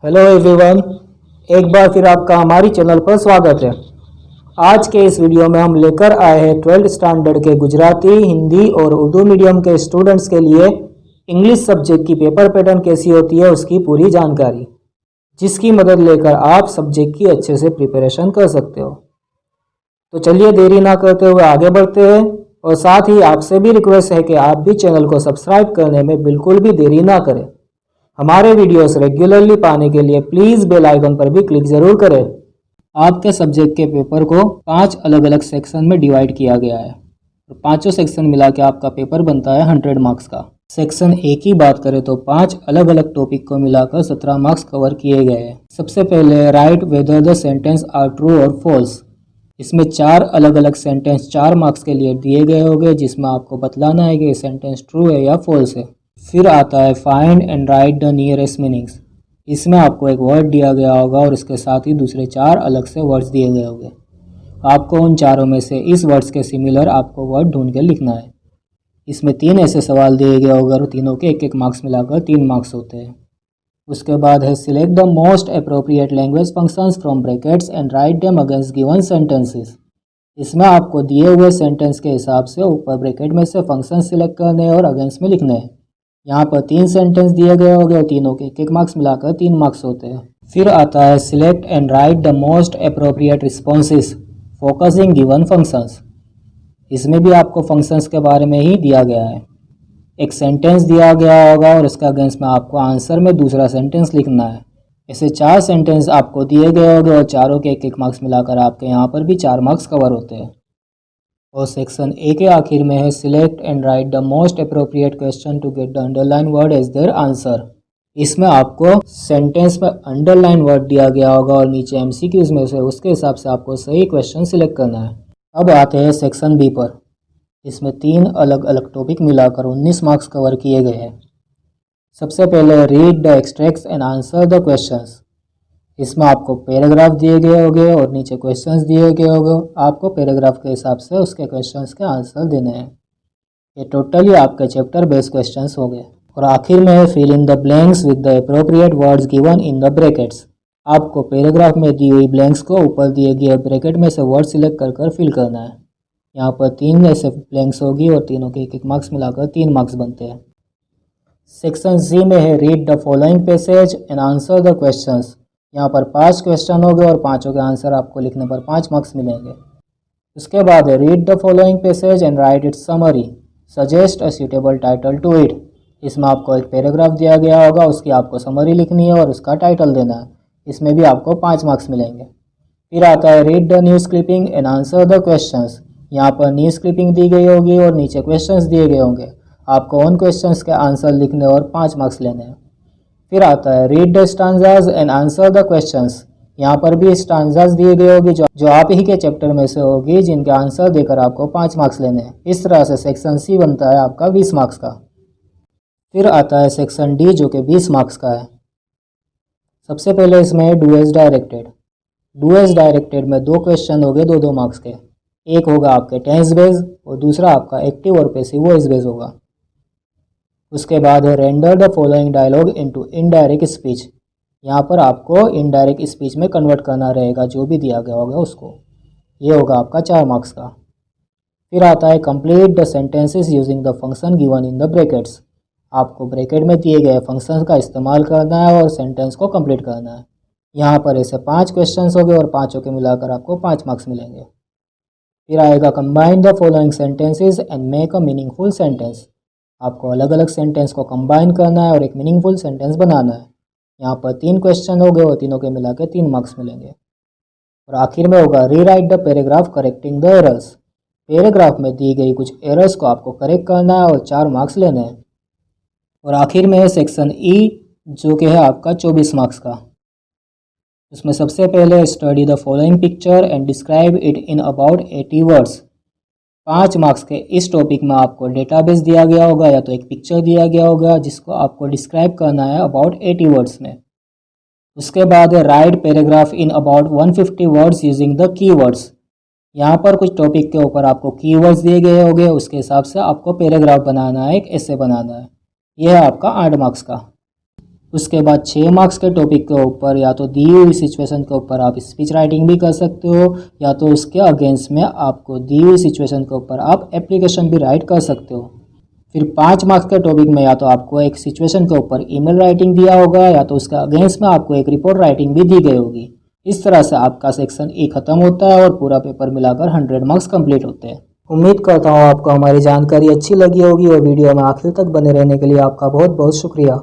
Hello everyone, एक बार फिर आपका हमारी चैनल पर स्वागत है। आज के इस वीडियो में हम लेकर आए हैं 12th स्टैंडर्ड के गुजराती, हिंदी और उर्दू मीडियम के स्टूडेंट्स के लिए इंग्लिश सब्जेक्ट की पेपर पैटर्न कैसी होती है उसकी पूरी जानकारी, जिसकी मदद लेकर आप सब्जेक्ट की अच्छे से प्रिपरेशन कर सकते हो। तो चलिए देरी ना करते हुए आगे बढ़ते हैं, और साथ ही आपसे भी रिक्वेस्ट है कि आप भी चैनल को सब्सक्राइब करने में बिल्कुल भी देरी ना करें। हमारे वीडियोस रेगुलरली पाने के लिए प्लीज़ बेल आइकन पर भी क्लिक ज़रूर करें। आपके सब्जेक्ट के पेपर को 5 अलग अलग सेक्शन में डिवाइड किया गया है और पांचों सेक्शन मिला के आपका पेपर बनता है 100 मार्क्स का। सेक्शन ए की बात करें तो 5 अलग अलग टॉपिक को मिलाकर 17 मार्क्स कवर किए गए हैं। सबसे पहले write whether the sentence are true और फॉल्स। इसमें 4 अलग अलग सेंटेंस 4 मार्क्स के लिए दिए गए होंगे, जिसमें आपको बतलाना है कि सेंटेंस ट्रू है या फॉल्स है। फिर आता है find and write the nearest meanings. इसमें आपको एक वर्ड दिया गया होगा और इसके साथ ही दूसरे 4 अलग से वर्ड्स दिए गए होंगे। आपको उन चारों में से इस वर्ड्स के सिमिलर आपको वर्ड ढूंढ के लिखना है। इसमें 3 ऐसे सवाल दिए गए होंगे और तीनों के 1-1 मार्क्स मिलाकर 3 मार्क्स होते हैं। उसके बाद है select the most appropriate language functions from brackets and write them against given sentences. इसमें आपको दिए हुए सेंटेंस के हिसाब से ऊपर ब्रैकेट में से फंक्शन सिलेक्ट करने और अगेंस्ट में लिखने हैं। यहाँ पर 3 सेंटेंस दिए गए होंगे और तीनों के 1-1 मार्क्स मिलाकर 3 मार्क्स होते हैं। फिर आता है select and write the most appropriate responses focusing given functions. इसमें भी आपको फंक्शंस के बारे में ही दिया गया है। एक सेंटेंस दिया गया होगा और उसका अगेंस्ट में आपको आंसर में दूसरा सेंटेंस लिखना है। ऐसे 4 सेंटेंस आपको दिए गए होंगे और चारों के 1-1 मार्क्स मिलाकर आपके यहाँ पर भी 4 मार्क्स कवर होते हैं। और सेक्शन ए के आखिर में है select and write the most appropriate question to get the underline word as their answer. इसमें आपको सेंटेंस में अंडरलाइन वर्ड दिया गया होगा और नीचे एमसीक्यूज में से उसके हिसाब से आपको सही क्वेश्चन सिलेक्ट करना है। अब आते हैं सेक्शन बी पर। इसमें 3 अलग अलग टॉपिक मिलाकर 19 मार्क्स कवर किए गए हैं। सबसे पहले read the extracts and answer the questions. इसमें आपको पैराग्राफ दिए गए होंगे और नीचे क्वेश्चंस दिए गए होंगे। आपको पैराग्राफ के हिसाब से उसके क्वेश्चंस के आंसर देने हैं। ये टोटली आपके चैप्टर बेस्ड क्वेश्चंस होंगे। और आखिर में है fill in the blanks with the appropriate words given in the brackets. आपको पैराग्राफ में दी हुई ब्लैंक्स को ऊपर दिए गए ब्रैकेट में से वर्ड सिलेक्ट कर फिल करना है। यहाँ पर 3 ऐसे ब्लैंक्स होगी और तीनों के 1-1 मार्क्स मिलाकर 3 मार्क्स बनते हैं। सेक्शन सी में है read the following passage and answer the questions. यहाँ पर 5 क्वेश्चन होंगे और पांचों के आंसर आपको लिखने पर 5 मार्क्स मिलेंगे। उसके बाद है read the following passage and write its summary, suggest a suitable title to it. इसमें आपको एक पैराग्राफ दिया गया होगा, उसकी आपको समरी लिखनी है और उसका टाइटल देना है। इसमें भी आपको 5 मार्क्स मिलेंगे। फिर आता है read the news clipping and answer the questions. यहाँ पर न्यूज़ क्लिपिंग दी गई होगी और नीचे क्वेश्चंस दिए गए होंगे। आपको उन क्वेश्चंस के आंसर लिखने और 5 मार्क्स लेने हैं। फिर आता है read the stanzas and answer the questions. यहाँ पर भी स्टांजाज दिए गए होगी जो आप ही के चैप्टर में से होगी, जिनके आंसर देकर आपको 5 मार्क्स लेने हैं। इस तरह से सेक्शन सी बनता है आपका 20 मार्क्स का। फिर आता है सेक्शन डी जो कि 20 मार्क्स का है। सबसे पहले इसमें do as directed. Do as directed में 2 क्वेश्चन हो गए 2-2 मार्क्स के। एक होगा आपके टेंस बेस और दूसरा आपका एक्टिव और पैसिव वॉइस बेस होगा। उसके बाद है render the following dialogue into indirect speech. यहाँ पर आपको इनडायरेक्ट स्पीच में कन्वर्ट करना रहेगा जो भी दिया गया होगा उसको। ये होगा आपका 4 मार्क्स का। फिर आता है complete the sentences using the function given in the brackets. आपको ब्रैकेट में दिए गए फंक्शन का इस्तेमाल करना है और सेंटेंस को कंप्लीट करना है। यहाँ पर ऐसे 5 क्वेश्चन हो गए और पाँचों के मिलाकर आपको 5 मार्क्स मिलेंगे। फिर आएगा combine the following sentences and make a meaningful sentence. आपको अलग अलग सेंटेंस को कंबाइन करना है और एक मीनिंगफुल सेंटेंस बनाना है। यहाँ पर 3 क्वेश्चन हो गए और तीनों के मिला के 3 मार्क्स मिलेंगे। और आखिर में होगा rewrite the paragraph correcting the errors. Paragraph में दी गई कुछ एरर्स को आपको करेक्ट करना है और 4 मार्क्स लेने हैं। और आखिर में है सेक्शन ई जो कि है आपका 24 मार्क्स का। उसमें सबसे पहले study the following picture and describe it in about 80 words. 5 marks के इस टॉपिक में आपको डेटाबेस दिया गया होगा या तो एक पिक्चर दिया गया होगा जिसको आपको डिस्क्राइब करना है अबाउट 80 वर्ड्स में। उसके बाद right paragraph in about 150 words using the keywords. यहाँ पर कुछ टॉपिक के ऊपर आपको कीवर्ड्स दिए गए होंगे, उसके हिसाब से आपको पैराग्राफ बनाना है, एक ऐसे बनाना है। यह है आपका 8 मार्क्स का। उसके बाद 6 मार्क्स के टॉपिक के ऊपर या तो दी हुई सिचुएशन के ऊपर आप स्पीच राइटिंग भी कर सकते हो, या तो उसके अगेंस्ट में आपको दी हुई सिचुएशन के ऊपर आप एप्लीकेशन भी राइट कर सकते हो। फिर 5 मार्क्स के टॉपिक में या तो आपको एक सिचुएशन के ऊपर ईमेल राइटिंग दिया होगा, या तो उसके अगेंस्ट में आपको एक रिपोर्ट राइटिंग भी दी गई होगी। इस तरह से आपका सेक्शन ए खत्म होता है और पूरा पेपर मिलाकर 100 मार्क्स कंप्लीट होते हैं। उम्मीद करता हूँ आपको हमारी जानकारी अच्छी लगी होगी और वीडियो में आखिर तक बने रहने के लिए आपका बहुत बहुत शुक्रिया।